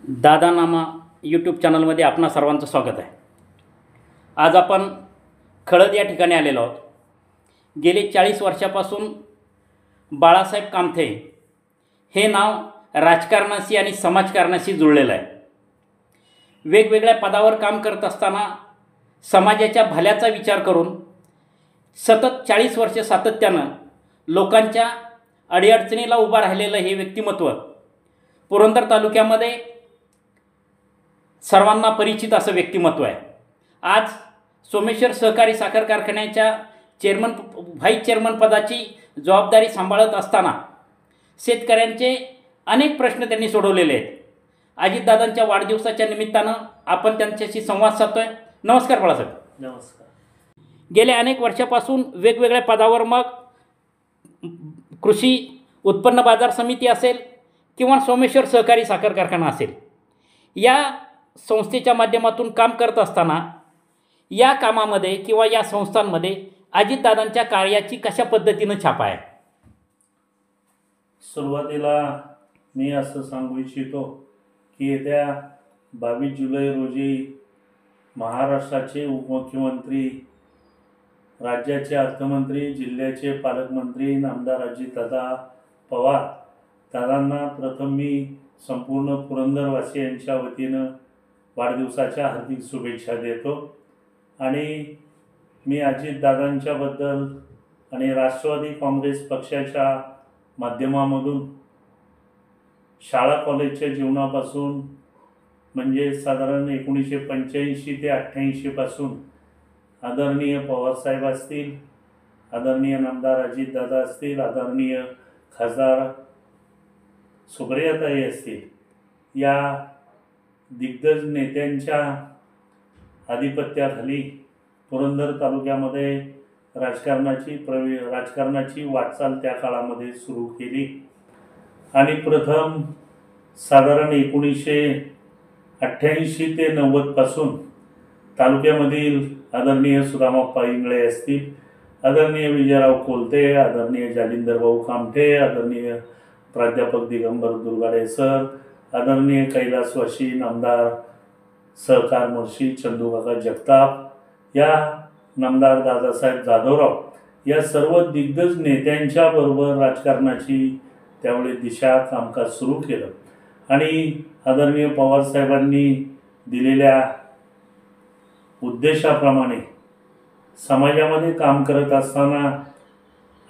दादानामा YouTube चॅनलमध्ये आपणा सर्वांचं स्वागत आहे। आज आपण खळद या ठिकाणी आलेलो आहोत। गेले 40 वर्षापासून बाळासाहेब कामथे हे नाव राजकारणाशी आणि समाजकारणाशी जुळलेलं आहे। वेगवेगळ्या पदावर काम करत असताना समाजाच्या भल्याचा विचार करून सतत 40 वर्षे सातत्यानं लोकांच्या अडीअडचणीला उभा राहिलेलं हे व्यक्तिमत्व पुरंदर तालुक्यामध्ये सर्वांना परिचित असं व्यक्तिमत्व आहे। आज सोमेश्वर सहकारी साखर कारखान्याच्या व्हाईस चेअरमन पदाची जबाबदारी सांभाळत असताना शेतकऱ्यांचे अनेक प्रश्न त्यांनी सोडवलेले आहेत। अजितदादांच्या वाढदिवसाच्या निमित्तानं आपण त्यांच्याशी संवाद साधतोय। नमस्कार बाळासाहेब। नमस्कार। गेल्या अनेक वर्षापासून वेगवेगळ्या पदावर मग कृषी उत्पन्न बाजार समिती असेल किंवा सोमेश्वर सहकारी साखर कारखाना असेल, या संस्थेच्या माध्यमातून काम करत असताना या कामामध्ये किंवा या संस्थांमध्ये अजितदादांच्या कार्याची कशा पद्धतीनं छाप आहे? सुरुवातीला मी असं सांगू इच्छितो की येत्या 22 जुलै रोजी महाराष्ट्राचे उपमुख्यमंत्री, राज्याचे अर्थमंत्री, जिल्ह्याचे पालकमंत्री नामदार अजितदादा पवार दादांना प्रथम मी संपूर्ण पुरंदरवासियांच्या वतीनं वाढदिवसाच्या हार्दिक शुभेच्छा देतो। आणि मी अजितदादांच्याबद्दल आणि राष्ट्रवादी काँग्रेस पक्षाच्या माध्यमामधून शाळा कॉलेजच्या जीवनापासून म्हणजे साधारण 1985 ते 88 पासून आदरणीय पवारसाहेब असतील, आदरणीय नामदार अजितदादा असतील, आदरणीय खासदार सुप्रियाताई असतील, या दिग्गज नेत्यांच्या आधिपत्याखाली पुरंदर तालुक्यामध्ये राजकारणाची वाटचाल त्या काळामध्ये सुरू केली। आणि प्रथम साधारण 1988 ते 90 पासून तालुक्यामधील आदरणीय सुदामाप्पा इंगळे असतील, आदरणीय विजयराव कोलते, आदरणीय जालिंदर भाऊ कामठे, आदरणीय प्राध्यापक दिगंबर दुर्गाडे सर, आदरणीय कैलासवासी नामदार सहकार महर्षी चंदूकाका जगताप, या नामदार दादासाहेब जाधवराव, या सर्व दिग्गज नेत्यांच्या बरोबर राजकारणाची त्यावेळी दिशा कामकाज सुरू केलं। आणि आदरणीय पवारसाहेबांनी दिलेल्या उद्देशाप्रमाणे समाजामध्ये काम करत असताना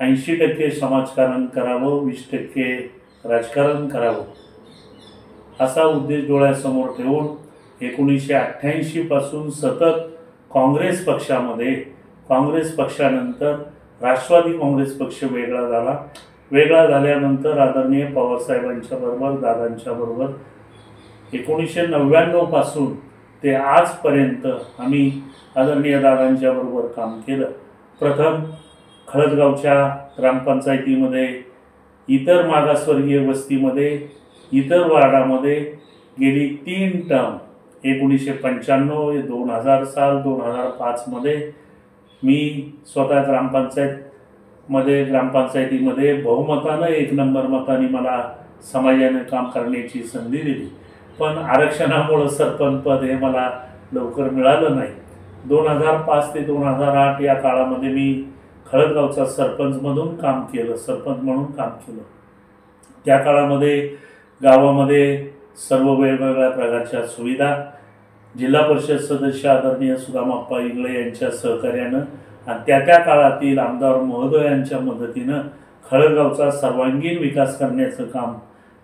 80% समाजकारण करावं, 20% राजकारण करावं, असा उद्देश डोळ्यासमोर ठेवून 1988 पासून सतत काँग्रेस पक्षामध्ये, काँग्रेस पक्षानंतर राष्ट्रवादी काँग्रेस पक्ष वेगळा झाला। वेगळा झाल्यानंतर आदरणीय पवारसाहेबांच्या बरोबर, दादांच्या बरोबर 1999 पासून ते आजपर्यंत आम्ही आदरणीय दादांच्या बरोबर काम केलं। प्रथम खळदगावच्या ग्रामपंचायतीमध्ये, इतर मागासवर्गीय वस्तीमध्ये, इतर वार्डामध्ये गेली 3 टर्म 1995, 2000 साल, 2005 मध्ये मी स्वतः ग्रामपंचायतीमध्ये बहुमतानं 1 नंबर मताने मला समाजाने काम करण्याची संधी दिली। पण आरक्षणामुळे सरपंच पद हे मला लवकर मिळालं नाही। 2005 ते 2008 या काळामध्ये मी खळदगावचा सरपंच म्हणून काम केलं। त्या काळामध्ये गावामध्ये सर्व वेगवेगळ्या प्रकारच्या सुविधा जिल्हा परिषद सदस्य आदरणीय सुदामाप्पा इंगळे यांच्या सहकार्यानं आणि त्या काळातील आमदार महोदयांच्या मदतीनं खळदगावचा सर्वांगीण विकास करण्याचं काम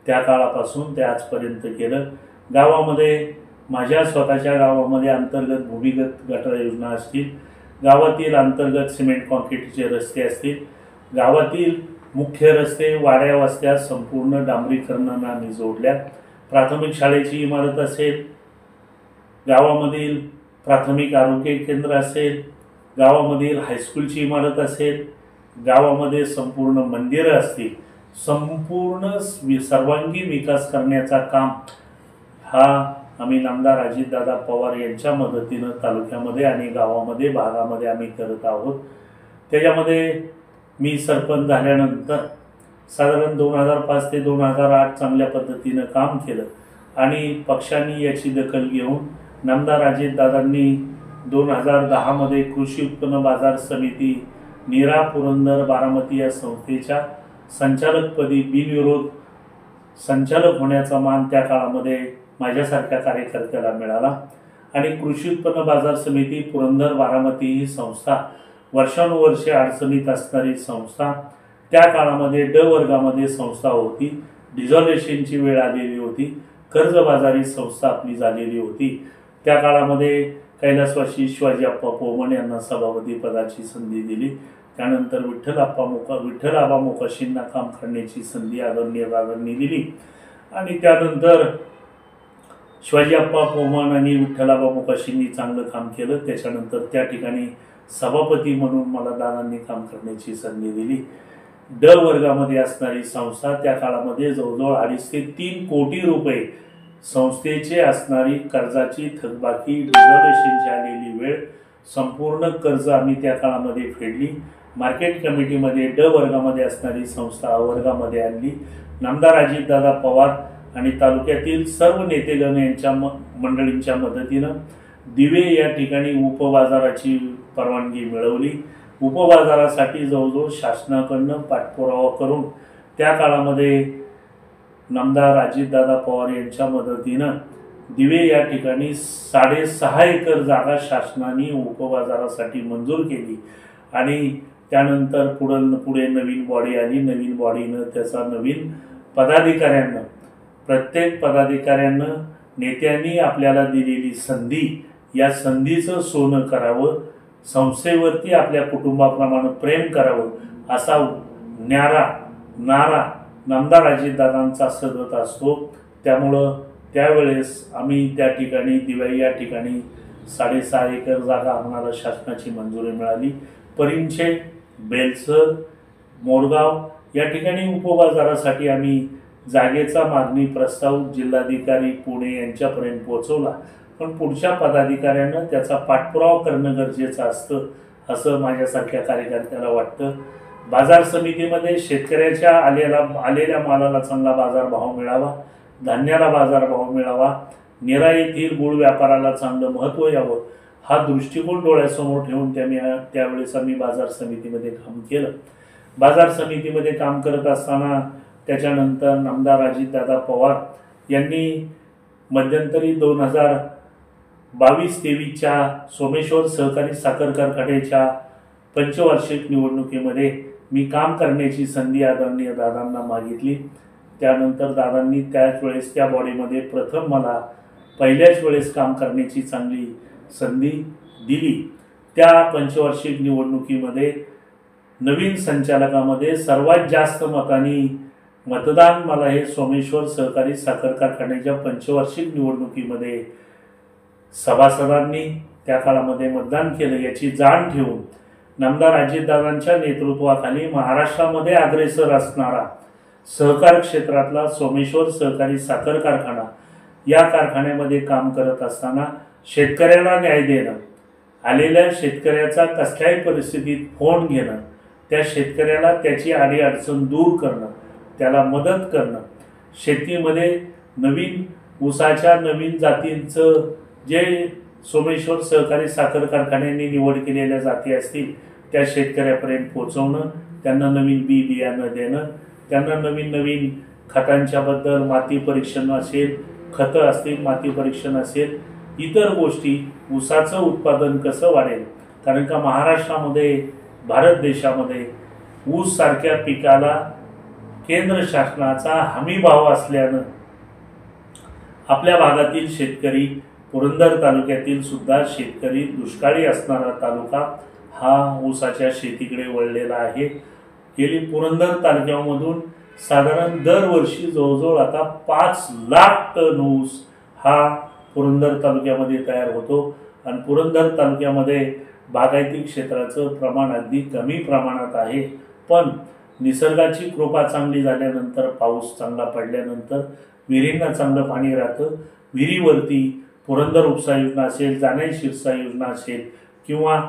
त्या काळापासून ते आजपर्यंत केलं। गावामध्ये, माझ्या स्वतःच्या गावामध्ये अंतर्गत भूमिगत गटार योजना असतील, गावातील अंतर्गत सिमेंट कॉन्क्रीटचे रस्ते असतील, गावातील मुख्य रस्ते, वाड्या वस्त्या संपूर्ण डांबरीकरणानं आम्ही जोडल्या। प्राथमिक शाळेची इमारत असेल, गावामधील प्राथमिक आरोग्य केंद्र असेल, गावामधील हायस्कूलची इमारत असेल, गावामध्ये संपूर्ण मंदिरं असतील, संपूर्ण सर्वांगीण विकास करण्याचा काम हा आम्ही नामदार अजितदादा पवार यांच्या मदतीनं तालुक्यामध्ये आणि गावामध्ये, भागामध्ये आम्ही करत आहोत। त्याच्यामध्ये मी सरपंच झाल्यानंतर साधारण 2005 ते 2008 चांगल्या पद्धतीनं काम केलं। आणि पक्षांनी याची दखल घेऊन नामदार अजितदादांनी 2010 कृषी उत्पन्न बाजार समिती नीरा पुरंदर बारामती या संस्थेच्या संचालकपदी बिनविरोध संचालक होण्याचा मान त्या काळामध्ये माझ्यासारख्या कार्यकर्त्याला मिळाला आणि कृषी उत्पन्न बाजार समिती पुरंदर बारामती ही संस्था वर्षानुवर्षे अडचणीत असणारी संस्था, त्या काळामध्ये ड वर्गामध्ये संस्था होती, डिझॉल्युशनची वेळ आलेली होती, कर्जबाजारी संस्था आपली झालेली होती। त्या काळामध्ये कैलासवासी शिवाजी आप्पा पोमण यांना सभापती पदाची संधी दिली। त्यानंतर विठ्ठल मोकाशींना काम करण्याची संधी आदरणीय दादांनी दिली आणि त्यानंतर शिवाजी आप्पा पोमण आणि विठ्ठल मोकाशींनी चांगलं काम केलं। त्याच्यानंतर त्या ठिकाणी सभापती म्हणून मला दादांनी काम करण्याची संधी दिली। ड वर्गामध्ये असणारी संस्था, त्या काळामध्ये जवळजवळ 2.5 ते 3 कोटी रुपये संस्थेचे असणारी कर्जाची थकबाकी, डिझॉल्युशनची आलेली वेळ, संपूर्ण कर्ज आम्ही त्या काळामध्ये फेडली। मार्केट कमिटीमध्ये ड वर्गामध्ये असणारी संस्था वर्गामध्ये आणली। नामदार अजितदादा पवार आणि तालुक्यातील सर्व नेतेगण यांच्या मंडळींच्या मदतीनं दिवे या ठिकाणी उपबाजाराची परवानगी मिळवली। उपबाजारासाठी जवळजवळ शासनाकडनं पाठपुरावा करून त्या काळामध्ये नामदार अजितदादा पवार यांच्या मदतीनं दिवे या ठिकाणी 6.5 एकर जागा शासनाने उपबाजारासाठी मंजूर केली आणि त्यानंतर पुढे नवीन बॉडी आली। नवीन बॉडीनं त्याचा नवीन पदाधिकाऱ्यांना, प्रत्येक पदाधिकाऱ्यांना नेत्यांनी आपल्याला दिलेली संधी, या संधीचं सोनं करावं, संस्थेवरती आपल्या कुटुंबाप्रमाणे प्रेम करावं असा नारा नामदार अजितदादांचा सतत असतो। त्यामुळं त्यावेळेस आम्ही त्या ठिकाणी दिवाळी या ठिकाणी 6.5 एकर जागा आम्हाला शासनाची मंजुरी मिळाली। परिंचे, बेलसर, मोरगाव या ठिकाणी उपबाजारासाठी आम्ही जागेचा मागणी प्रस्ताव जिल्हाधिकारी पुणे यांच्यापर्यंत पोहोचवला, पण पुढच्या पदाधिकाऱ्यांना त्याचा पाठपुरावा करणं गरजेचं असतं असं माझ्यासारख्या कार्यकर्त्याला वाटतं। बाजार समितीमध्ये शेतकऱ्याच्या आलेल्या मालाला चांगला बाजारभाव मिळावा, धान्याला बाजारभाव मिळावा, नीरा येथील गुळ व्यापाराला चांगलं महत्त्व यावं हा दृष्टिकोन डोळ्यासमोर ठेवून त्यावेळेस आम्ही बाजार समितीमध्ये काम केलं। बाजार समितीमध्ये काम करत असताना त्याच्यानंतर नामदार अजितदादा पवार यांनी मध्यंतरी 2022-23च्या सोमेश्वर सहकारी साखर कारखान्याच्या पंचवार्षिक निवडणुकीमध्ये मी काम करण्याची संधी आदरणीय दादांना मागितली। त्यानंतर दादांनी त्याच वेळेस त्या बॉडीमध्ये प्रथम मला पहिल्याच वेळेस काम करण्याची चांगली संधी दिली। त्या पंचवार्षिक निवडणुकीमध्ये नवीन संचालकामध्ये सर्वात जास्त मतांनी मतदान मला हे सोमेश्वर सहकारी साखर कारखान्याच्या पंचवार्षिक निवडणुकीमध्ये सभासदांनी त्या काळामध्ये मतदान केलं याची जाण ठेवून नामदार अजितदादांच्या नेतृत्वाखाली महाराष्ट्रामध्ये अग्रेसर असणारा सहकार क्षेत्रातला सोमेश्वर सहकारी साखर कारखाना, या कारखान्यामध्ये काम करत असताना शेतकऱ्याला न्याय देणं, आलेल्या शेतकऱ्याचा कसल्याही परिस्थितीत फोन घेणं, त्या शेतकऱ्याला त्याची अडीअडचण दूर करणं, त्याला मदत करणं, शेतीमध्ये नवीन ऊसाच्या नवीन जातींचं जे सोमेश्वर सहकारी साखर कारखान्यांनी निवड केलेल्या जाती असतील त्या शेतकऱ्यापर्यंत पोहोचवणं, त्यांना नवीन बियाणं देणं, त्यांना नवीन खतांच्याबद्दल माती परीक्षण असेल, खतं असतील, माती परीक्षण असेल, इतर गोष्टी, ऊसाचं उत्पादन कसं वाढेल, कारण का महाराष्ट्रामध्ये, भारत देशामध्ये ऊस सारख्या पिकाला केंद्र शासनाचा हमी भाव असल्यानं आपल्या भागातील शेतकरी, पुरंदर तालुक्यातील सुद्धा शेतकरी, दुष्काळी असणारा तालुका हा ऊसाच्या शेतीकडे वळलेला आहे। गेली पुरंदर तालुक्यामधून साधारण दरवर्षी जवळजवळ आता 5 लाख टन ऊस हा पुरंदर तालुक्यामध्ये तयार होतो आणि पुरंदर तालुक्यामध्ये बागायती क्षेत्राचं प्रमाण अगदी कमी प्रमाणात आहे, पण निसर्गाची कृपा चांगली झाल्यानंतर, पाऊस चांगला पडल्यानंतर विहिरींना चांगलं पाणी राहतं। विहिरीवरती पुरंदर उपसा योजना असेल, जानाई शिरसा योजना असेल किंवा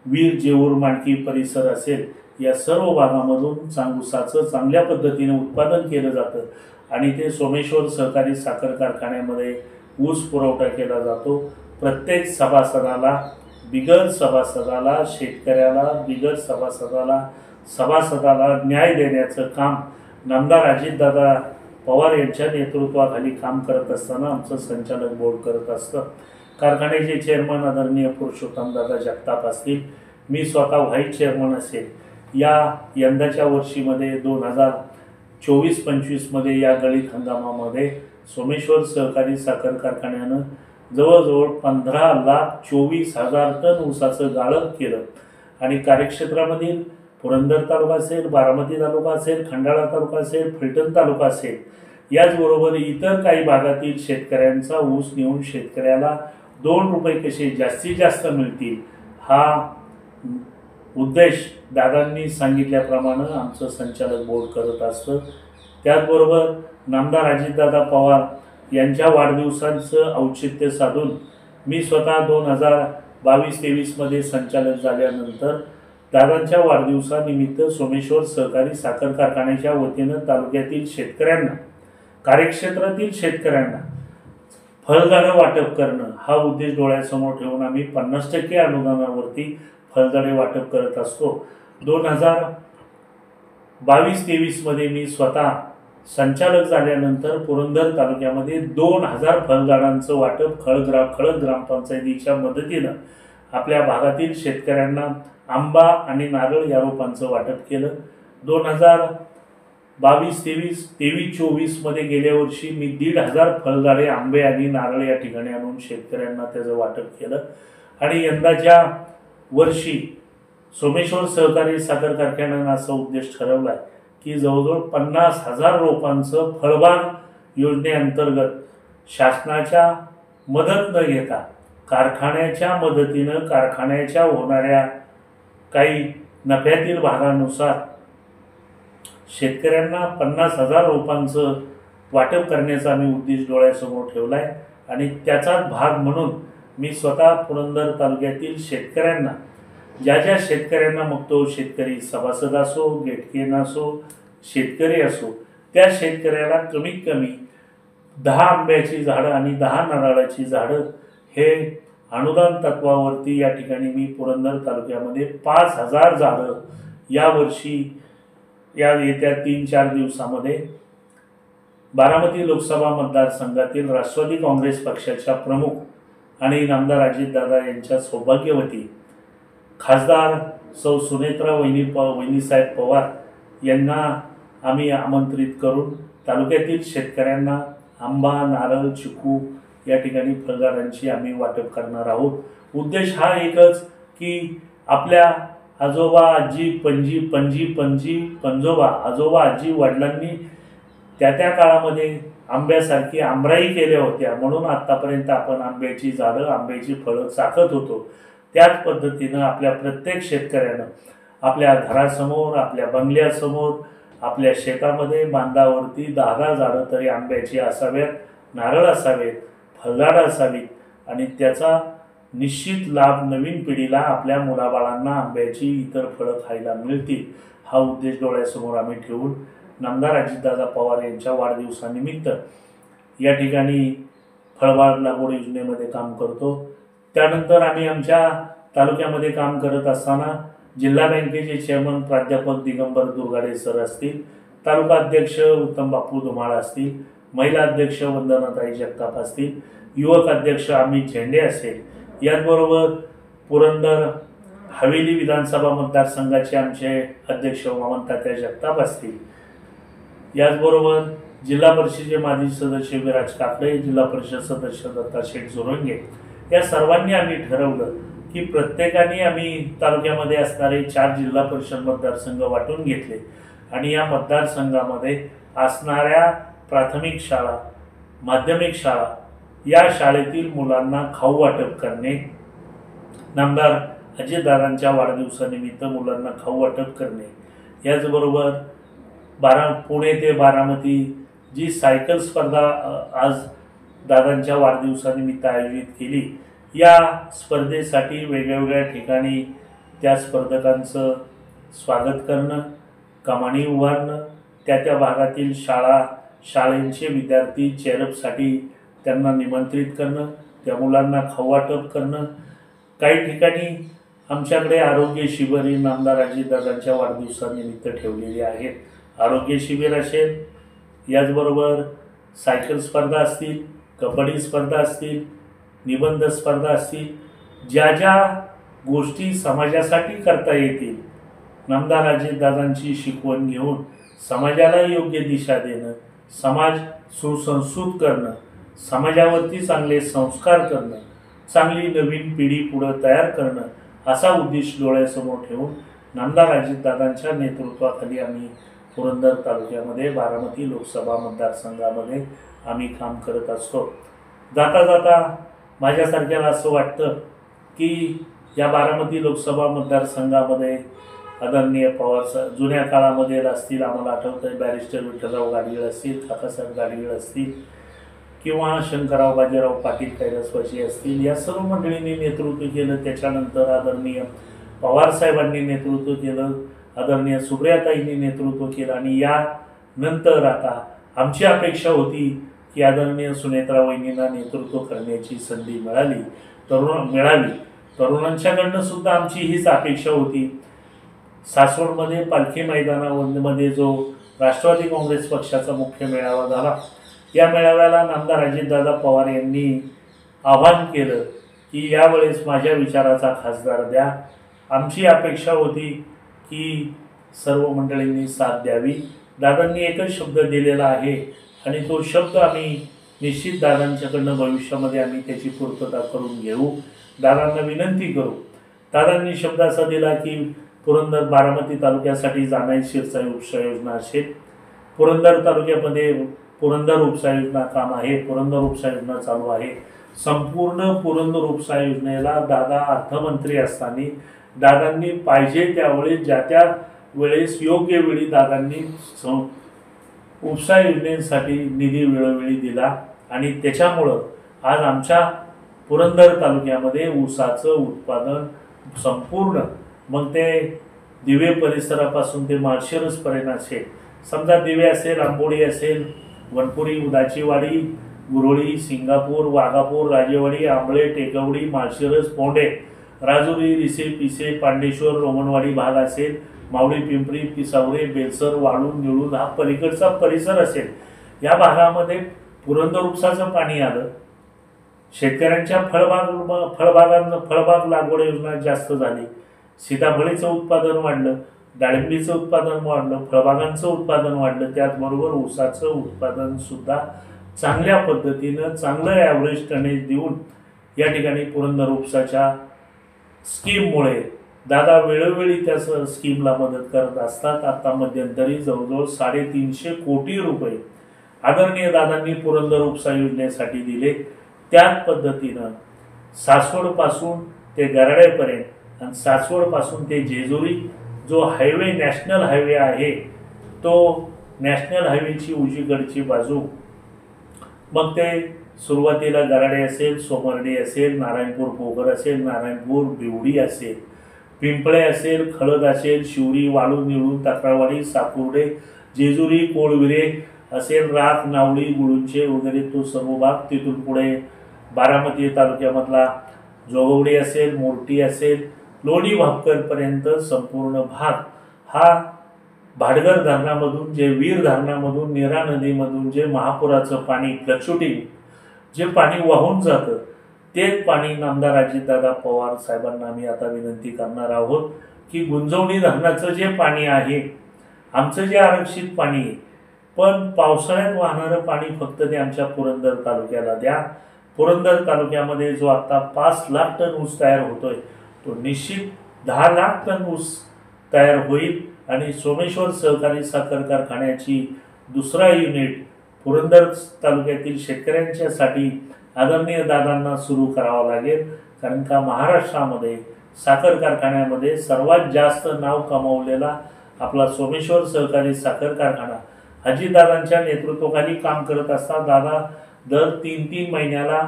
वीर जेऊर मांडकी परिसर असेल, या सर्व भागामधून ऊसाचं चांगल्या पद्धतीने उत्पादन केलं जातं आणि ते सोमेश्वर सहकारी साखर कारखान्यामध्ये ऊस पुरवठा केला जातो. प्रत्येक सभासदाला, बिगर सभासदाला, शेतकऱ्याला, बिगर सभासदाला न्याय देण्याचं काम नामदार अजितदादा पवार यांच्या नेतृत्वाखाली काम करत असताना आमचं संचालक बोर्ड करत असतं. कारखान्याचे चेअरमन आदरणीय पुरुषोत्तमदादा जगताप असतील, मी स्वतः व्हाईस चेअरमन असेल. या यंदाच्या वर्षीमध्ये 2024-25मध्ये या गळीत हंगामामध्ये सोमेश्वर सहकारी साखर कारखान्यानं जवळजवळ 15,24,000 टन ऊसाचं गाळप केलं आणि कार्यक्षेत्रामधील पुरंदर तालुका असेल, बारामती तालुका असेल, खंडाळा तालुका असेल, फलटण तालुका असेल, याचबरोबर इतर काही भागातील शेतकऱ्यांचा ऊस नेऊन शेतकऱ्याला 2 रुपये कसे जास्तीत जास्त मिळतील हा उद्देश दादांनी सांगितल्याप्रमाणे आमचं संचालक बोर्ड करत असतं. त्याचबरोबर नामदार अजितदादा पवार यांच्या वाढदिवसांचं औचित्य साधून मी स्वतः 2022-23मध्ये संचालक झाल्यानंतर दादांच्या वाढदिवसानिमित्त सोमेश्वर सहकारी साखर कारखान्याच्या वतीनं तालुक्यातील शेतकऱ्यांना, कार्यक्षेत्रातील शेतकऱ्यांना फळझाडं वाटप करणं हा उद्देश डोळ्यासमोर ठेवून आम्ही 50% अनुदानावरती फळझाडे वाटप करत असतो. 2022-23मध्ये मी स्वतः संचालक झाल्यानंतर पुरंदर तालुक्यामध्ये 2000 फळझाडांचं वाटप खळद ग्रामपंचायतीच्या मदतीनं आपल्या भागातील शेतकऱ्यांना आंबा आणि नारळ या रोपांचं वाटप केलं. 2022-23-24मध्ये गेल्या वर्षी मी 1,500 फळझाडे, आंबे आणि नारळ या ठिकाणी आणून शेतकऱ्यांना त्याचं वाटप केलं. आणि यंदाच्या वर्षी सोमेश्वर सहकारी साखर कारखान्यानं असा उद्देश ठरवला आहे की जवळजवळ 50,000 रोपांचं फळबाग योजनेअंतर्गत शासनाच्या मदत न घेता कारखान्याच्या मदतीनं कारखान्याच्या होणाऱ्या काही नफ्यातील भागानुसार शेतकऱ्यांना 50,000 रोपांचं वाटप करण्याचा आम्ही उद्देश डोळ्यासमोर ठेवला आहे. आणि त्याचाच भाग म्हणून मी स्वतः पुरंदर तालुक्यातील शेतकऱ्यांना, ज्या शेतकऱ्यांना, मग तो शेतकरी सभासद असो, गेटकेन असो, शेतकरी असो, त्या शेतकऱ्याला कमीत कमी 10 आंब्याची झाडं आणि 10 नारळाची झाडं हे अनुदान तत्वावरती या ठिकाणी मी पुरंदर तालुक्यामध्ये 5,000 झाडं यावर्षी या येत्या 3-4 दिवसामध्ये बारामती लोकसभा मतदारसंघातील राष्ट्रवादी काँग्रेस पक्षाच्या प्रमुख आणि नामदार अजितदादा यांच्या सौभाग्यवती खासदार सौ सुनेत्रा वहिनीसाहेब पवार यांना आम्ही आमंत्रित करून तालुक्यातील शेतकऱ्यांना आंबा, नारळ, चिकू या ठिकाणी फळझाडांची आम्ही वाटप करणार आहोत. उद्देश हा एकच की आपल्या आजोबा, आजी, पंजोबा, आजोबा, आजी, वडिलांनी त्या काळामध्ये आंब्यासारखी आंबराई केल्या होत्या, म्हणून आत्तापर्यंत आपण आंब्याची झाडं, आंब्याची फळं चाखत होतो. त्याच पद्धतीनं आपल्या प्रत्येक शेतकऱ्यानं आपल्या घरासमोर, आपल्या बंगल्यासमोर, आपल्या शेतामध्ये, बांधावरती 10 झाडं तरी आंब्याची असाव्यात, नारळ असावेत, फळझाडं असावीत आणि त्याचा निश्चित लाभ नवीन पिढीला, आपल्या मुलाबाळांना आंब्याची इतर फळं खायला मिळतील हा उद्देश डोळ्यासमोर आम्ही ठेवून नामदार अजितदादा पवार यांच्या वाढदिवसानिमित्त या ठिकाणी फळबाग लागवड योजनेमध्ये काम करतो. त्यानंतर आम्ही आमच्या तालुक्यामध्ये काम करत असताना जिल्हा बँकेचे चेअरमन प्राध्यापक दिगंबर दुर्गाडे सर असतील, तालुका अध्यक्ष उत्तम बापू धुमाळ असतील, महिला अध्यक्ष वंदनाताई जगताप असतील, युवक अध्यक्ष अमित झेंडे असेल, याचबरोबर पुरंदर हवेली विधानसभा मतदारसंघाचे आमचे अध्यक्ष वामनतात्या जगताप असतील, याचबरोबर जिल्हा परिषदेचे माजी सदस्य विराज काकडे, जिल्हा परिषद सदस्य दत्ता शेठ जोरंगे, या सर्वांनी आम्ही ठरवलं की प्रत्येकाने आम्ही तालुक्यामध्ये असणारे 4 जिल्हा परिषद मतदारसंघ वाटून घेतले आणि या मतदारसंघामध्ये असणाऱ्या प्राथमिक शाळा, माध्यमिक शाळा या शाळेतील मुलांना खाऊ वाटप करणे, नामदार अजितदादांच्या वाढदिवसानिमित्त मुलांना खाऊ वाटप करणे, याचबरोबर पुणे ते बारामती जी सायकल स्पर्धा आज दादांच्या वाढदिवसानिमित्त आयोजित केली, या स्पर्धेसाठी वेगवेगळ्या ठिकाणी त्या स्पर्धकांचं स्वागत करणं, कमानी उभारणं, त्या भागातील शाळा शाळेंचे विद्यार्थी चेअरअपसाठी त्यांना निमंत्रित करणं, त्या मुलांना खाऊ वाटप करणं. काही ठिकाणी आमच्याकडे आरोग्य शिबिरे नामदार अजितदादांच्या वाढदिवसानिमित्त ठेवलेली आहेत. आरोग्य शिबिर असेल, याचबरोबर सायकल स्पर्धा असतील, कबड्डी स्पर्धा असतील, निबंध स्पर्धा असतील, ज्या ज्या गोष्टी समाजासाठी करता येतील, नामदार अजितदादांची शिकवण घेऊन समाजाला योग्य दिशा देणं, समाज सुसंस्कृत करणं, समाजावरती चांगले संस्कार करणं, चांगली नवीन पिढी पुढं तयार करणं, असा उद्देश डोळ्यासमोर ठेवून नामदार अजितदादांच्या नेतृत्वाखाली आम्ही पुरंदर तालुक्यामध्ये बारामती लोकसभा मतदारसंघामध्ये आम्ही काम करत असतो. जाता जाता माझ्यासारख्याला असं वाटतं की या बारामती लोकसभा मतदारसंघामध्ये आदरणीय पवार जुन्या काळामध्ये असतील, आम्हाला आठवतं आहे बॅरिस्टर विठ्ठलराव गाडगीळ असतील, काकासाहेब गाडगीळ असतील किंवा शंकरराव बाजीराव पाटील कैलासवासी असतील, या सर्व मंडळींनी नेतृत्व केलं. त्याच्यानंतर आदरणीय पवारसाहेबांनी नेतृत्व केलं, आदरणीय सुप्रियाताईंनी नेतृत्व केलं आणि यानंतर आता आमची अपेक्षा होती की आदरणीय सुनेत्रा वहिनींना नेतृत्व करण्याची संधी मिळावी. तरुणांच्याकडनं सुद्धा आमची हीच अपेक्षा होती. सासवडमध्ये पालखी मैदानामध्ये जो राष्ट्रवादी काँग्रेस पक्षाचा मुख्य मेळावा झाला, या मेळाव्याला नामदार अजितदादा पवार यांनी आवाहन केलं की यावेळेस माझ्या विचाराचा खासदार द्या. आमची अपेक्षा होती की सर्व मंडळींनी साथ द्यावी. दादांनी एकच शब्द दिलेला आहे आणि तो शब्द आम्ही निश्चित दादांच्याकडनं भविष्यामध्ये आम्ही त्याची पूर्तता करून घेऊ. दादांना विनंती करू. दादांनी शब्द असा दिला की पुरंदर बारामती तालुक्यासाठी जाणारी शिरसाई उपसा योजना असेल, पुरंदर तालुक्यामध्ये पुरंदर उपसा योजना काम आहे, पुरंदर उपसा योजना चालू आहे. संपूर्ण पुरंदर उपसा योजनेला दादा अर्थमंत्री असताना दादांनी पाहिजे त्यावेळेस ज्या त्या वेळेस योग्य वेळी दादांनी उपसा योजनेसाठी निधी वेळोवेळी दिला आणि त्याच्यामुळं आज आमच्या पुरंदर तालुक्यामध्ये ऊसाचं उत्पादन संपूर्ण, मग ते दिवे परिसरापासून ते माळशिरसपर्यंत असेल, समजा दिवे असेल, आंबोडी असेल, वनपुरी, उदाचीवाडी, गुरोळी, सिंगापूर, वाघापूर, राजेवाडी, आंबळे, टेकवडी, माळशिरस, पोंडे, राजुरी, रिसे, पिसे, पांडेश्वर, रोमनवाडी भाग असेल, मावळी, पिंपरी, पिसावरे, बेलसर, वाळून, निळून हा पलीकडचा परिसर असेल, या भागामध्ये पुरंदर उपसाचं पाणी आलं. शेतकऱ्यांच्या फळबाग लागवड योजना जास्त झाली, सीताफळीचं उत्पादन वाढलं, डाळिंबीचं उत्पादन वाढलं, फळबागांचं उत्पादन वाढलं, त्याचबरोबर ऊसाचं उत्पादन सुद्धा चांगल्या पद्धतीनं चांगलं ॲव्हरेज टनेज देऊन या ठिकाणी पुरंदर उपसाच्या स्कीममुळे दादा वेळोवेळी त्या स्कीमला मदत करत असतात. आता मध्यंतरी जवळजवळ 350 कोटी रुपये आदरणीय दादांनी पुरंदर उपसा योजनेसाठी दिले. त्याच पद्धतीनं सासवडपासून ते गराडेपर्यंत आणि सासवडपासून ते जेजुरी जो हायवे नॅशनल हायवे आहे, तो नॅशनल हायवेची उजवीकडची बाजू, मग ते सुरुवातीला गराडे असेल, सोमर्डी असेल, नारायणपूर पोगर असेल, नारायणपूर बिवडी असेल, पिंपळे असेल, खळद असेल, शिवरी, वाळून, निळून, तक्रारवाडी, साकुर्डे, जेजुरी, कोळविरे असेल, राख, नावळी, गुळुंचे वगैरे तो सर्व भाग, तिथून पुढे बारामती तालुक्यामधला जोगवडी असेल, मोर्टी असेल, लोणी भापकरपर्यंत संपूर्ण भाग हा भाटघर धरणामधून जे वीर धरणामधून नीरा नदीमधून जे महापुराचं पाणी फ्लक्च्युटिंग जे पाणी वाहून जातं, तेच पाणी नामदार अजितदादा पवार साहेबांना आम्ही आता विनंती करणार आहोत की गुंजवणी धरणाचं जे पाणी आहे, आमचं जे आरक्षित पाणी आहे, पण पावसाळ्यात वाहणारं पाणी फक्त ते आमच्या पुरंदर तालुक्याला द्या. पुरंदर तालुक्यामध्ये जो आता 5 लाख टन ऊस तयार होतोय, तो निश्चित 10 लाख टन ऊस तयार होईल आणि सोमेश्वर सहकारी साखर कारखान्याची दुसरा युनिट पुरंदर तालुक्यातील शेतकऱ्यांच्यासाठी आदरणीय दादांना सुरू करावा लागेल. कारण का महाराष्ट्रामध्ये साखर कारखान्यामध्ये सर्वात जास्त नाव कमावलेला आपला सोमेश्वर सहकारी साखर कारखाना अजितदादांच्या नेतृत्वाखाली काम करत असतात. दादा दर 3-3 महिन्याला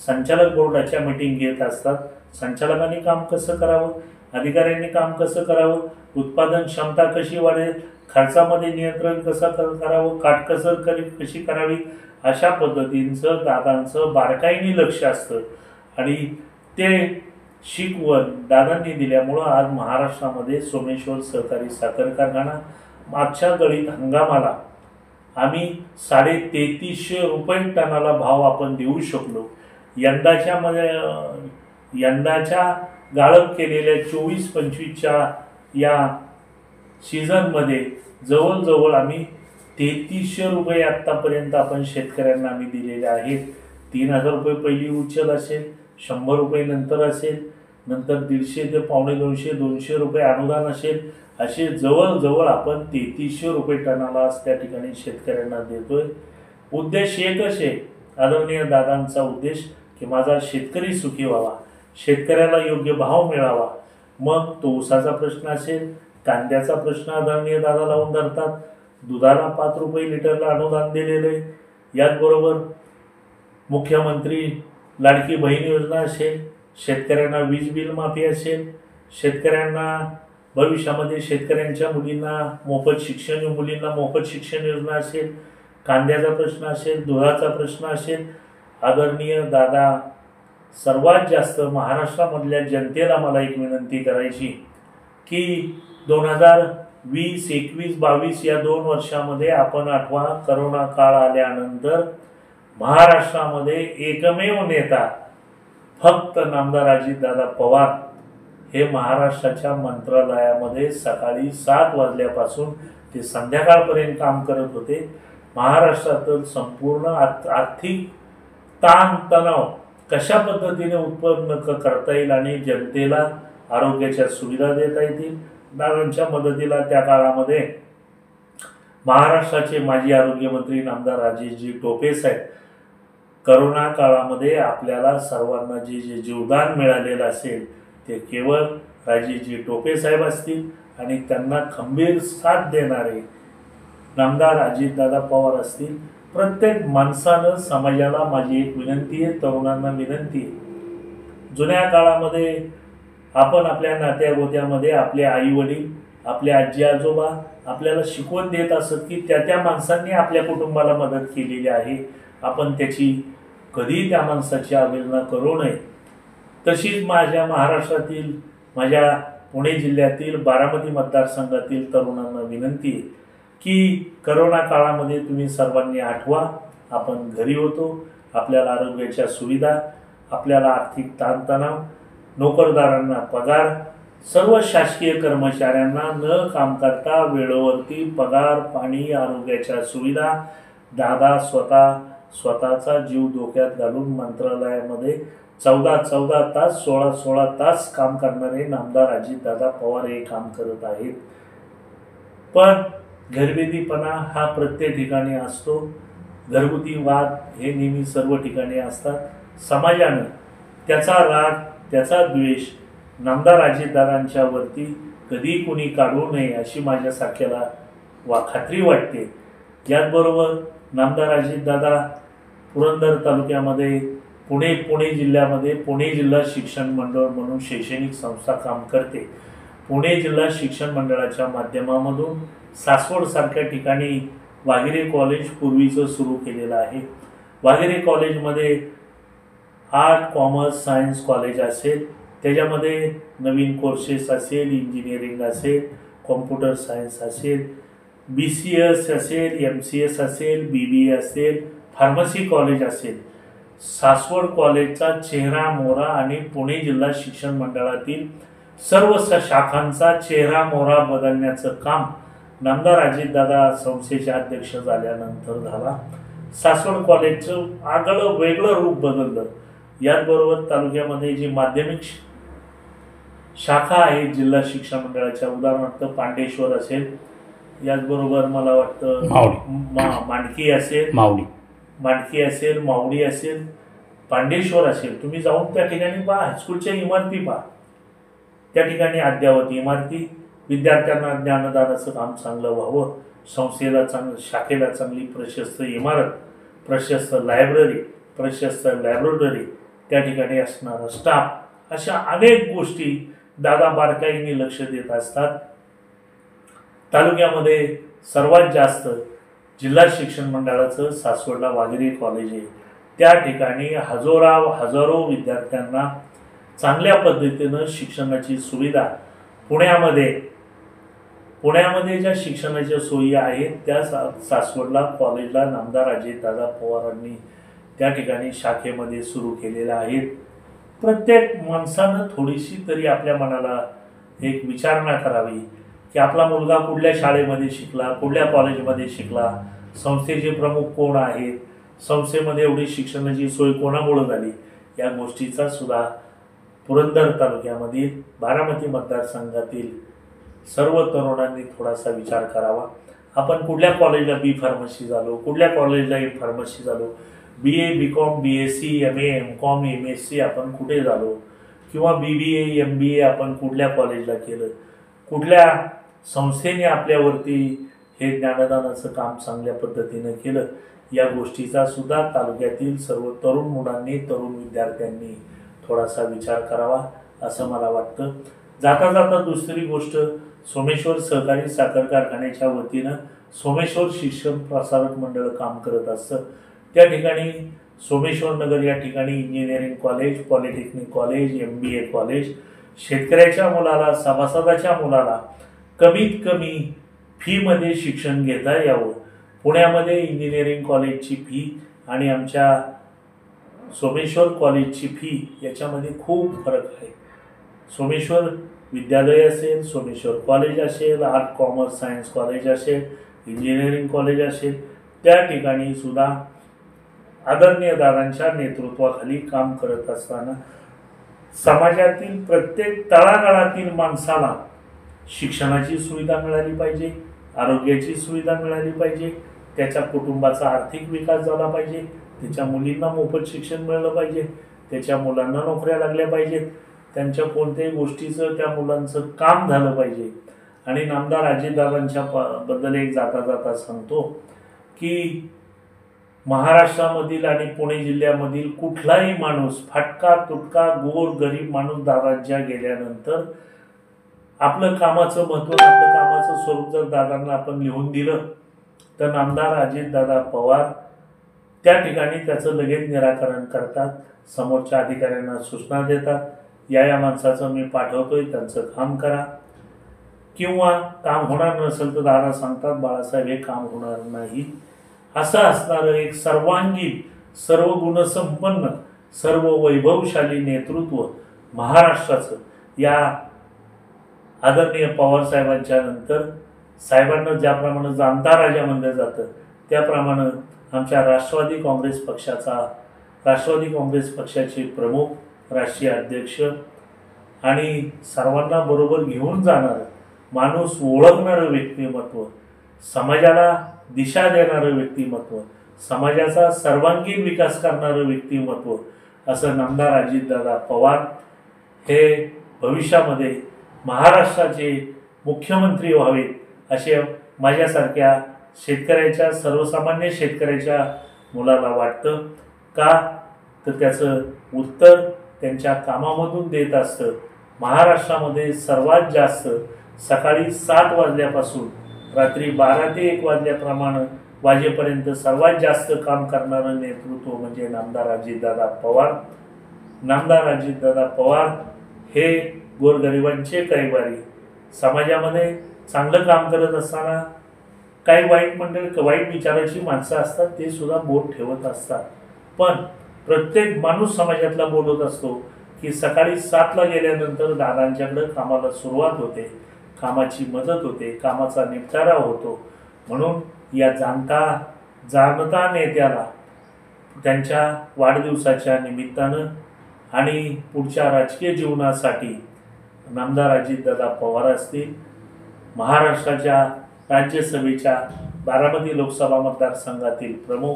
संचालक बोर्डाच्या मीटिंग घेत असतात. संचालकांनी काम कसं करावं, अधिकाऱ्यांनी काम कसं करावं, उत्पादन क्षमता कशी वाढेल, खर्चामध्ये नियंत्रण कसं करावं, काटकसर कशी करावी, अशा पद्धतींचं दादांचं बारकाईने लक्ष असतं. आणि ते शिकवण दादांनी दिल्यामुळं आज महाराष्ट्रामध्ये सोमेश्वर सहकारी साखर कारखाना मागच्या गळीत हंगामाला आम्ही 3350 रुपये टनाला भाव आपण देऊ शकलो. यंदाच्या गाळप केलेल्या 24-25च्या या सीझनमध्ये जवळजवळ आम्ही 3300 रुपये आत्तापर्यंत आपण शेतकऱ्यांना आम्ही दिलेले आहेत. 3000 रुपये पहिली उचल असेल, 100 रुपये नंतर असेल, नंतर 150 ते 250 रुपये अनुदान असेल, असे जवळजवळ आपण 3300 रुपये टनाला त्या ठिकाणी शेतकऱ्यांना देतोय. उद्देश एकच आहे, आदरणीय दादांचा उद्देश की माझा शेतकरी सुखी व्हावा, शेतकऱ्याला योग्य भाव मिळावा. मग तो ऊसाचा प्रश्न असेल, कांद्याचा प्रश्न आदरणीय दादा लावून धरतात. दुधाला 5 रुपये लिटरला अनुदान दिलेलं आहे. याचबरोबर मुख्यमंत्री लाडकी बहीण योजना असेल, शेतकऱ्यांना वीज बिल माफी असेल, शेतकऱ्यांना भविष्यामध्ये शेतकऱ्यांच्या मुलींना मोफत शिक्षण योजना असेल, कांद्याचा प्रश्न असेल, दुधाचा प्रश्न असेल. आदरणीय दादा, सर्वात जास्त महाराष्ट्रामधल्या जनतेला मला एक विनंती करायची की 2020, 21, 22 या 2 वर्षामध्ये आपण आठवा करोना काळ आल्यानंतर महाराष्ट्रामध्ये एकमेव नेता फक्त नामदार अजितदादा पवार हे महाराष्ट्राच्या मंत्रालयामध्ये सकाळी 7 वाजल्यापासून ते संध्याकाळपर्यंत काम करत होते. महाराष्ट्रातील संपूर्ण आर्थिक ताणतणाव कशा पद्धतीने उत्पन्न करता येईल आणि जनतेला आरोग्याच्या सुविधा देता येतील, दादांच्या मदतीला त्या काळामध्ये महाराष्ट्राचे माजी आरोग्यमंत्री नामदार राजेशजी टोपे साहेब करोना काळामध्ये आपल्याला सर्वांना जे जीवदान मिळालेलं असेल ते केवळ राजेशजी टोपे साहेब असतील आणि त्यांना खंबीर साथ देणारे नामदार अजितदादा पवार असतील. प्रत्येक माणसानं, समाजाला माझी एक विनंती आहे, तरुणांना विनंती आहे, जुन्या काळामध्ये आपण आपल्या नात्यागोत्यामध्ये आपले आई वडील, आपले आजी आजोबा आपल्याला शिकवण देत असत की त्या माणसांनी आपल्या कुटुंबाला मदत केलेली आहे, आपण त्याची कधी त्या माणसाची अवहेलना करू नये. तशीच माझ्या महाराष्ट्रातील, माझ्या पुणे जिल्ह्यातील बारामती मतदारसंघातील तरुणांना विनंती आहे की करोना काळामध्ये तुम्ही सर्वांनी आठवा, आपण घरी होतो, आपल्याला आरोग्याच्या सुविधा, आपल्याला आर्थिक ताणतणाव, नोकरदारांना पगार, सर्व शासकीय कर्मचाऱ्यांना न काम करता वेळेवरती पगार, पाणी, आरोग्याच्या सुविधा. दादा स्वतःचा जीव धोक्यात घालून मंत्रालयामध्ये 14 तास, 16 तास काम करणारे नामदार अजितदादा पवार हे काम करत आहेत. पण घरगुतीपणा हा प्रत्येक ठिकाणी असतो, घरगुती वाद हे नेहमी सर्व ठिकाणी असतात. समाजानं त्याचा राग, त्याचा द्वेष नामदार अजितदादांच्या वरती कधी कोणी काढू नये अशी माझ्यासारख्याला खात्री वाटते. याचबरोबर नामदार अजितदादा पुरंदर तालुक्यामध्ये पुणे जिल्ह्यामध्ये पुणे जिल्हा शिक्षण मंडळ म्हणून शैक्षणिक संस्था काम करते. पुणे जिल्हा शिक्षण मंडळाच्या माध्यमामधून सासवडसारख्या ठिकाणी वाघेरे कॉलेज पूर्वीचं सुरू केलेलं आहे. वाघेरे कॉलेजमध्ये आर्ट, कॉमर्स, सायन्स कॉलेज असेल, त्याच्यामध्ये नवीन कोर्सेस असेल, इंजिनिअरिंग असेल, कॉम्प्युटर सायन्स असेल, BCS असेल, MCS असेल, BBA असेल, फार्मसी कॉलेज असेल. सासवड कॉलेजचा चेहरा मोहरा आणि पुणे जिल्हा शिक्षण मंडळातील सर्व शाखांचा चेहरा मोहरा बदलण्याचं काम नामदार अजितदादा संस्थेचे अध्यक्ष झाल्यानंतर झाला. सासवड कॉलेजचं आगळं वेगळं रूप बदललं. याचबरोबर तालुक्यामध्ये जी माध्यमिक शाखा आहे जिल्हा शिक्षण मंडळाच्या, उदाहरणार्थ पांडेश्वर असेल, याचबरोबर मला वाटतं मांडकी असेल, मांडकी असेल, मावडी असेल, पांडेश्वर असेल, तुम्ही जाऊन त्या ठिकाणी पहा, हायस्कूलच्या इमारती पहा, त्या ठिकाणी अद्यावत इमारती, विद्यार्थ्यांना ज्ञानदानाचं काम चांगलं व्हावं, संस्थेला शाखेला चांगली प्रशस्त इमारत, प्रशस्त लायब्ररी, प्रशस्त लॅबोरेटरी, त्या ठिकाणी असणारा स्टाफ, अशा अनेक गोष्टी दादा बारकाईने लक्ष देत असतात. तालुक्यामध्ये सर्वात जास्त जिल्हा शिक्षण मंडळाचं सासवडला वाघेरी कॉलेज आहे. त्या ठिकाणी हजारो विद्यार्थ्यांना चांगल्या पद्धतीनं शिक्षणाची सुविधा पुण्यामध्ये ज्या शिक्षणाच्या सोयी आहेत त्या सासवडला कॉलेजला नामदार अजितदादा पवारांनी त्या ठिकाणी शाखेमध्ये सुरू केलेल्या आहेत. प्रत्येक माणसानं थोडीशी तरी आपल्या मनाला एक विचारणा करावी की आपला मुलगा कुठल्या शाळेमध्ये शिकला, कुठल्या कॉलेजमध्ये शिकला, संस्थेचे प्रमुख कोण आहेत, संस्थेमध्ये एवढी शिक्षणाची सोय कोणामुळे झाली, या गोष्टीचा सुद्धा पुरंदर तालुक्यामधील बारामती मतदारसंघातील सर्व तरुणांनी थोडासा विचार करावा. आपण कुठल्या कॉलेजला बी फार्मसी झालो, कुठल्या कॉलेजला एम फार्मसी झालो, BA BCom BSc MA MCom MSc आपण कुठे झालो, किंवा BBA MBA आपण कुठल्या कॉलेजला केलं, कुठल्या संस्थेने आपल्यावरती हे ज्ञानदानाचं काम चांगल्या पद्धतीनं केलं, या गोष्टीचा सुद्धा तालुक्यातील सर्व तरुण मुलांनी तरुण विद्यार्थ्यांनी थोडासा विचार करावा असं मला वाटतं. जाता जाता दुसरी गोष्ट, सोमेश्वर सहकारी साखर कारखान्याच्या वतीनं सोमेश्वर शिक्षण प्रसारक मंडळ काम करत असतं. त्या ठिकाणी सोमेश्वर नगर या ठिकाणी engineering college, polytechnic college, MBA college, शेतकऱ्याच्या मुलाला, सभासदाच्या मुलाला कमीत कमी फीमध्ये शिक्षण घेता यावं. पुण्यामध्ये इंजिनिअरिंग कॉलेजची फी आणि आमच्या सोमेश्वर कॉलेजची फी याच्यामध्ये खूप फरक आहे. सोमेश्वर विद्यालय असेल, सोमेश्वर कॉलेज असेल, आर्ट कॉमर्स सायन्स कॉलेज असेल, इंजिनिअरिंग कॉलेज असेल, त्या ठिकाणी सुद्धा आदरणीय दादांच्या नेतृत्वाखाली काम करत असताना समाजातील प्रत्येक तळागाळातील माणसाला शिक्षणाची सुविधा मिळाली पाहिजे, आरोग्याची सुविधा मिळाली पाहिजे, त्याच्या कुटुंबाचा आर्थिक विकास झाला पाहिजे, त्याच्या मुलींना मोफत शिक्षण मिळालं पाहिजे, त्याच्या मुलांना नोकऱ्या लागल्या पाहिजेत, त्यांच्या कोणत्याही गोष्टीचं त्या मुलांचं काम झालं पाहिजे. आणि नामदार अजितदादांच्या बद्दल एक जाता जाता सांगतो की महाराष्ट्रामधील आणि पुणे जिल्ह्यामधील कुठलाही माणूस, फाटका तुटका गोर गरीब माणूस दादांच्या गेल्यानंतर आपलं कामाचं महत्त्व, आपलं कामाचं स्वरूप जर दादांना आपण लिहून दिलं तर नामदार अजितदादा पवार त्या ठिकाणी त्याचं लगेच निराकरण करतात, समोरच्या अधिकाऱ्यांना सूचना देतात, या माणसाचं मी पाठवतोय, त्यांचं काम करा. किंवा काम होणार नसेल तर दादा सांगतात, बाळासाहेब हे काम होणार नाही. असं असणारं एक सर्वांगीण, सर्व गुणसंपन्न, सर्व वैभवशाली नेतृत्व महाराष्ट्राचं या आदरणीय पवार साहेबांच्या नंतर, साहेबांना ज्याप्रमाणे जाणता राजा म्हणलं जातं त्याप्रमाणे आमच्या राष्ट्रवादी काँग्रेस पक्षाचे प्रमुख, राष्ट्रीय अध्यक्ष आणि सर्वांना बरोबर घेऊन जाणारं, माणूस ओळखणारं व्यक्तिमत्व, समाजाला दिशा देणारं व्यक्तिमत्व, समाजाचा सर्वांगीण विकास करणारं व्यक्तिमत्व असं नामदार अजितदादा पवार हे भविष्यामध्ये महाराष्ट्राचे मुख्यमंत्री व्हावेत असे माझ्यासारख्या शेतकऱ्याच्या, सर्वसामान्य शेतकऱ्याच्या मुलाला वाटतं. का तर त्याचं उत्तर त्यांच्या कामामधून देत असतं. महाराष्ट्रामध्ये सर्वात जास्त सकाळी 7 वाजल्यापासून रात्री 12 ते 1 वाजेपर्यंत सर्वात जास्त काम करणारं नेतृत्व म्हणजे नामदार अजितदादा पवार. नामदार अजितदादा पवार हे गोरगरिबांचे कैवारी, समाजामध्ये चांगलं काम करत असताना काही वाईट विचाराची माणसं असतात, ते सुद्धा बोट ठेवत असतात. पण प्रत्येक माणूस समाजातला बोलत असतो की सकाळी 7ला गेल्यानंतर दादांच्याकडे कामाला सुरुवात होते, कामाची मदत होते, कामाचा निपटारा होतो. म्हणून या जाणता नेत्याला त्यांच्या वाढदिवसाच्या निमित्तानं आणि पुढच्या राजकीय जीवनासाठी नामदार अजितदादा पवार असतील, महाराष्ट्राच्या राज्यसभेच्या बारामती लोकसभा मतदारसंघातील प्रमुख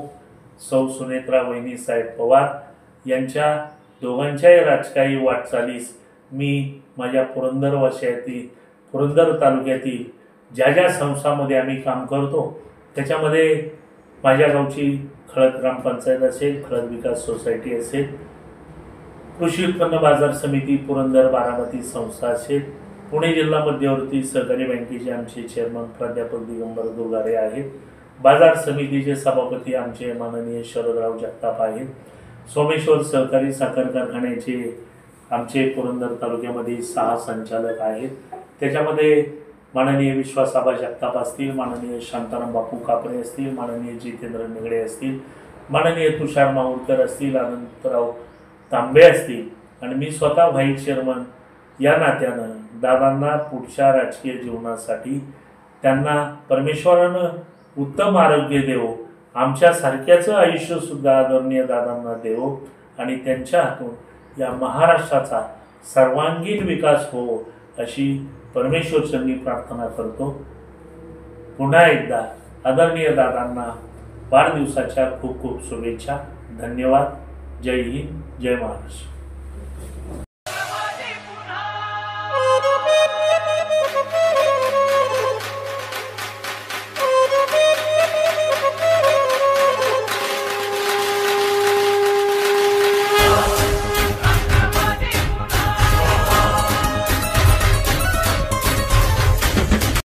सौ सुनेत्रा वहिनीसाहेब पवार यांच्या दोघांच्याही राजकीय वाटचालीस मी माझ्या पुरंदर तालुक्यातील ज्या संस्थांमध्ये आम्ही काम करतो त्याच्यामध्ये माझ्या गावची खळद ग्रामपंचायत असेल, खळद विकास सोसायटी असेल, कृषी उत्पन्न बाजार समिती पुरंदर बारामती संस्था असेल, पुणे जिल्हा मध्यवर्ती सहकारी बँकेचे आमचे चेअरमन प्राध्यापक दिगंबर दुर्गारे आहेत. बाजार समितीचे सभापती आमचे माननीय शरदराव जगताप आहेत. सोमेश्वर सहकारी साखर कारखान्याचे आमचे पुरंदर तालुक्यामध्ये 6 संचालक आहेत. त्याच्यामध्ये माननीय विश्वासाबा जगताप असतील, माननीय शांताराम बापू कापरे असतील, माननीय जितेंद्र निगडे असतील, माननीय तुषार माहुरकर असतील, अनंतराव तांबे असतील आणि मी स्वतः व्हाईस चेअरमन या नात्यानं दादांना पुढच्या राजकीय जीवनासाठी त्यांना परमेश्वरानं उत्तम आरोग्य देवो, आमच्यासारख्याचं आयुष्यसुद्धा आदरणीय दादांना देवो आणि त्यांच्या हातून या महाराष्ट्राचा सर्वांगीण विकास हो अशी परमेश्वरचरणी प्रार्थना करतो. पुन्हा एकदा आदरणीय दादांना वाढदिवसाच्या खूप खूप शुभेच्छा. धन्यवाद. जय हिंद, जय महाराष्ट्र.